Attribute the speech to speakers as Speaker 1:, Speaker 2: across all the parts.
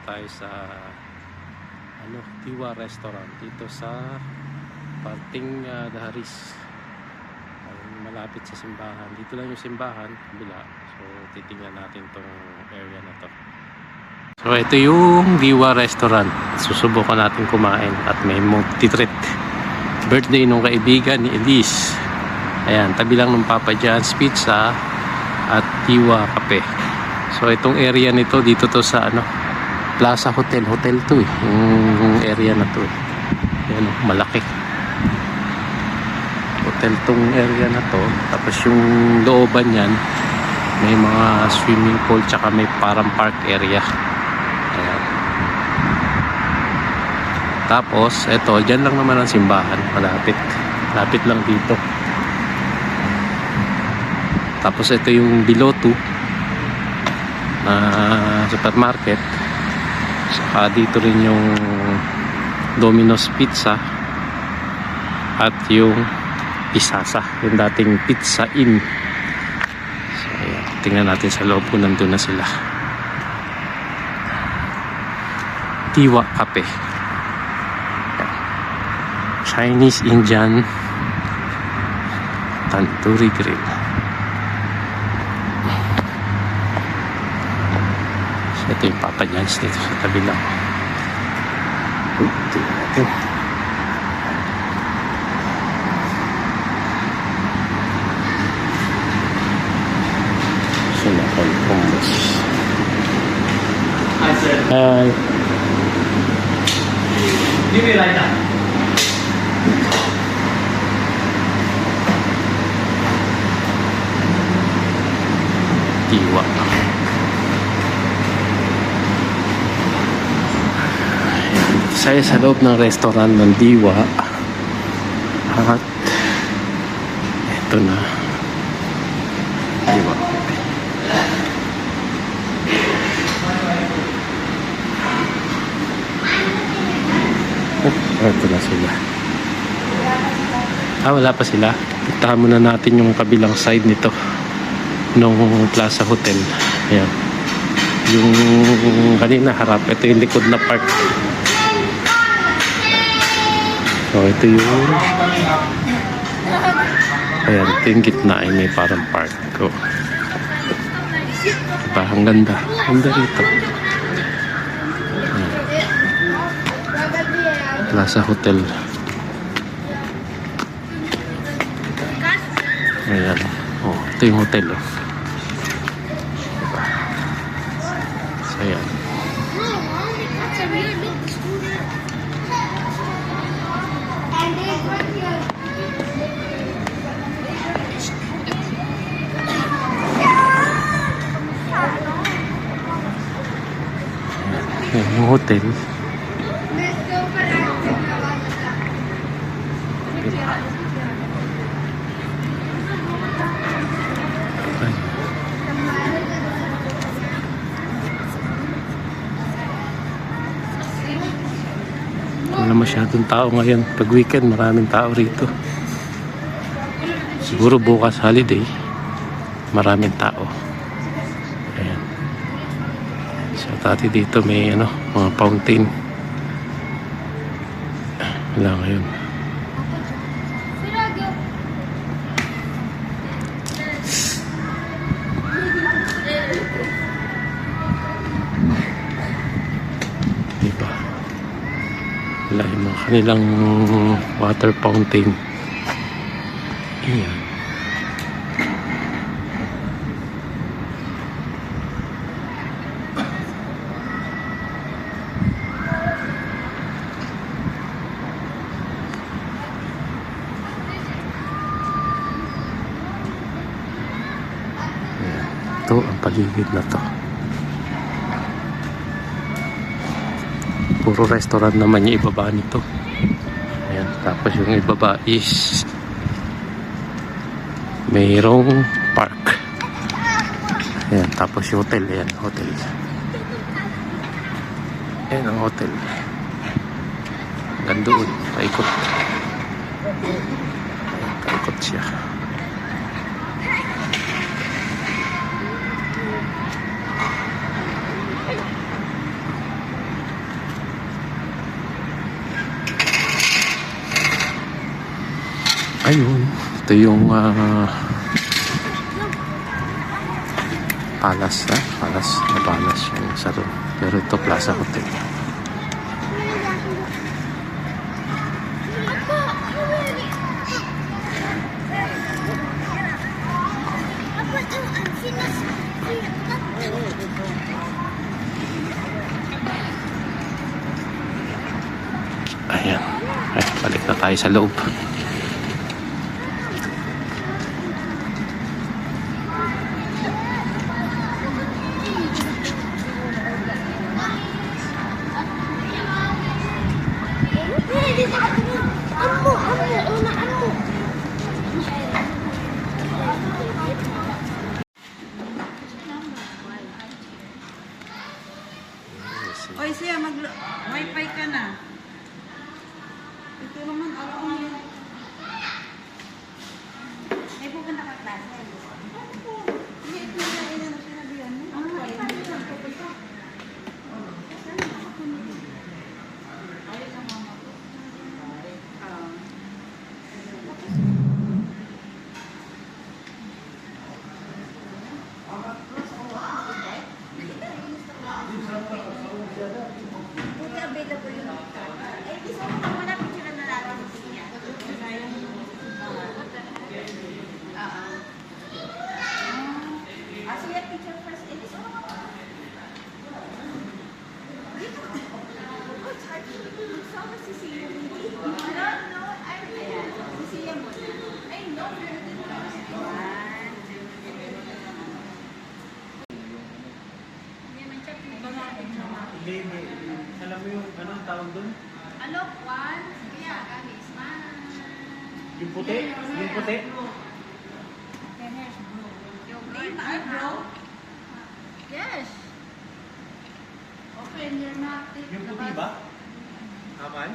Speaker 1: tayo sa Diwa Restaurant dito sa parting Daharis. Malapit sa simbahan. Dito lang yung simbahan, kabila. So titingnan natin tong area na to. So ito yung Diwa Restaurant. Susubukan natin kumain at may multi-treat. Birthday nung kaibigan ni Elise. Ayan, tabi lang ng Papa John's Pizza at Diwa Cafe. So itong area nito, dito to sa Plaza Hotel. Hotel to yung area na to. Ayan, malaki. Hotel tong area na to. Tapos yung looban yan, may mga swimming pool tsaka may parang park area. Ayan. Tapos eto, dyan lang naman ang simbahan. Malapit lang dito. Tapos ito yung below 2 na supermarket. Saka dito rin yung Domino's Pizza at yung Pisasa, yung dating Pizza Inn. So ayan, tingnan natin sa loob kung nandun na sila. Diwa Cafe, Chinese, Indian, Tandoori Grill. So ito yung Papa John's dito sa tabi lang. Tingnan natin.
Speaker 2: Hi, sir.
Speaker 1: Hi.
Speaker 2: Give me right now.
Speaker 1: Diwa. Saya sa loob ng restaurant ng Diwa. At ito na. Diwa. Ito na sila. Wala pa sila. Puntahan muna natin yung kabilang side nito nung Plaza Hotel. Ayan. Yung kanina harap. Ito yung likod na park. So ito yung ayan, ito yung gitna ay may parang park. Diba? Ang ganda. Ganda rito. Plaza Hotel. Ayan. Oh, ito yung hotel. Oh. Diba? So, ayan. Ayan yung hotel. Wala masyadong tao ngayon. Pag weekend, maraming tao rito. Siguro bukas holiday, maraming tao. Ayan. So dati dito may mga fountain. Wala ngayon. Diba? Wala yung mga kanilang water fountain. Ayan. Ito ang paligid na to. Puro restaurant naman yung ibaba nito. Ayan. Tapos yung ibaba is mayroong park. Ayan. Tapos yung hotel. Ayan. Hotel. Ayan ang hotel. Hanggang doon. Paikot. Ayan. Paikot siya. Ayun, ito yung Palace yung isa doon. Pero ito Plaza Hotel. Ayan. Ay, balik na tayo sa loob.
Speaker 3: Oy, siya, wifi ka na. Ito naman, alam mo yun. May pupunta ka klase. Hindi, ito na sinabihan mo. Ano ba yun? Ayaw sa mama ko. Buti available yun. Eh, gusto mo naman na picture na natin siya. Ah, siya picture first. Eh, gusto mo naman. Dito. Oh, charge. Sama si Sia. No. Ayan. Si Sia muna. Ay, no.
Speaker 4: Hindi. Alam mo yung anong tawag doon?
Speaker 3: Ano? One. Kaya, guys.
Speaker 4: Yung puti? Yung puti?
Speaker 3: Yung name, bro? Yes. Open your mouth.
Speaker 4: Yung puti ba? Amal?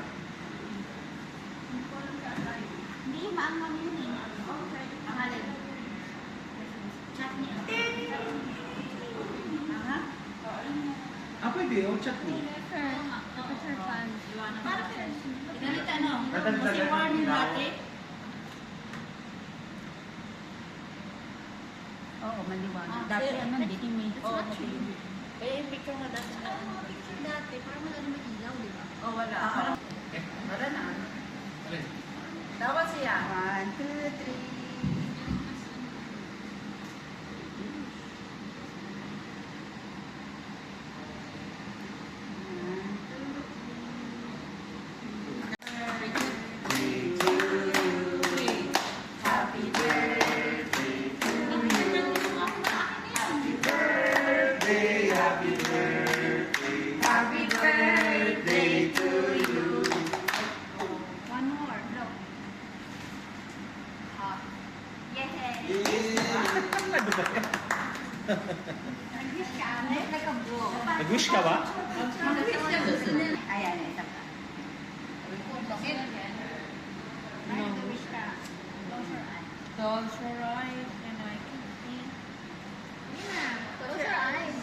Speaker 3: Hindi, maangang yun eh. Okay. Pangalan. Chutney. Aha.
Speaker 4: Ah, pwede. O, chutney.
Speaker 3: Parang ganito ano?
Speaker 4: Dadagdagan
Speaker 3: Kasi warning
Speaker 4: ng
Speaker 3: latte. Oo, maliwanag. Dati ano, hindi may. Oo, kaya yung picture nga dati na ano. Dati, parang wala naman ilaw, di ba? Oo, wala. Wala na. Dawa siya. 1, 2, 3. One more, look. Nag-wish ka, like a bro.
Speaker 4: Nag-wish ka ba?
Speaker 3: Ayan, isa pa. Nag-wish ka. Close your eyes. Close your eyes and I can see. Close your eyes.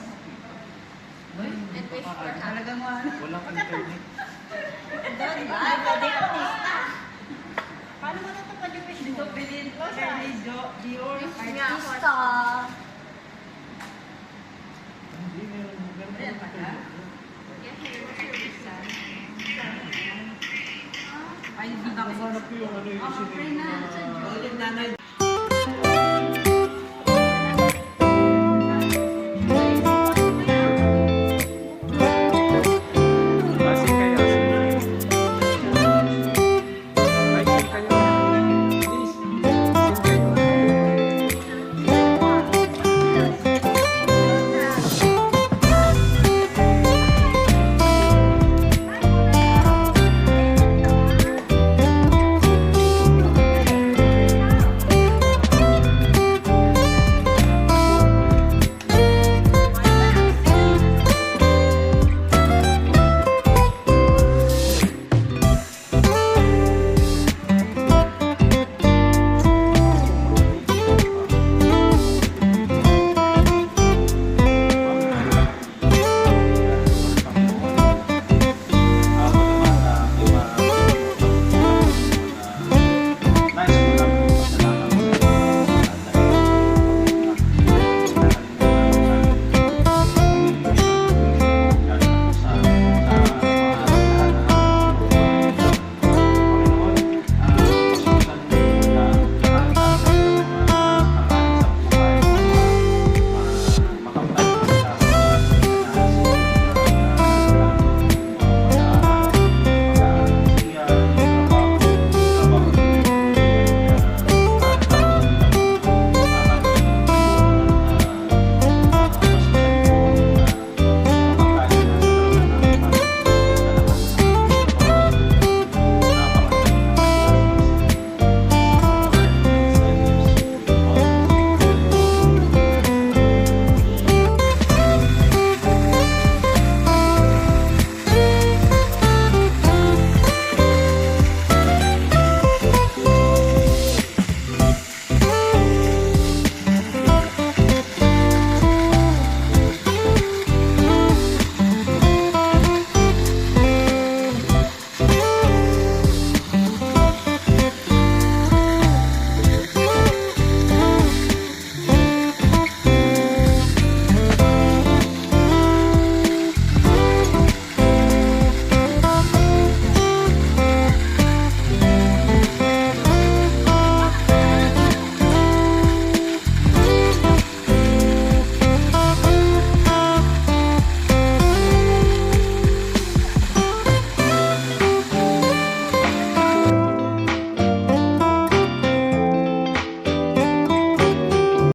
Speaker 3: And wish for talagang ano.
Speaker 4: Walang internet.
Speaker 3: Don't lie, pwede ka lista. Paano mo natupad yung wish mo? Dito, bilhin ko sa Dior. Artista.
Speaker 4: Hindi, meron
Speaker 3: Ayan pa ka? Ay, di ba?
Speaker 4: Hanap ko yung ano yung
Speaker 3: Oh, pray na sa Diyos.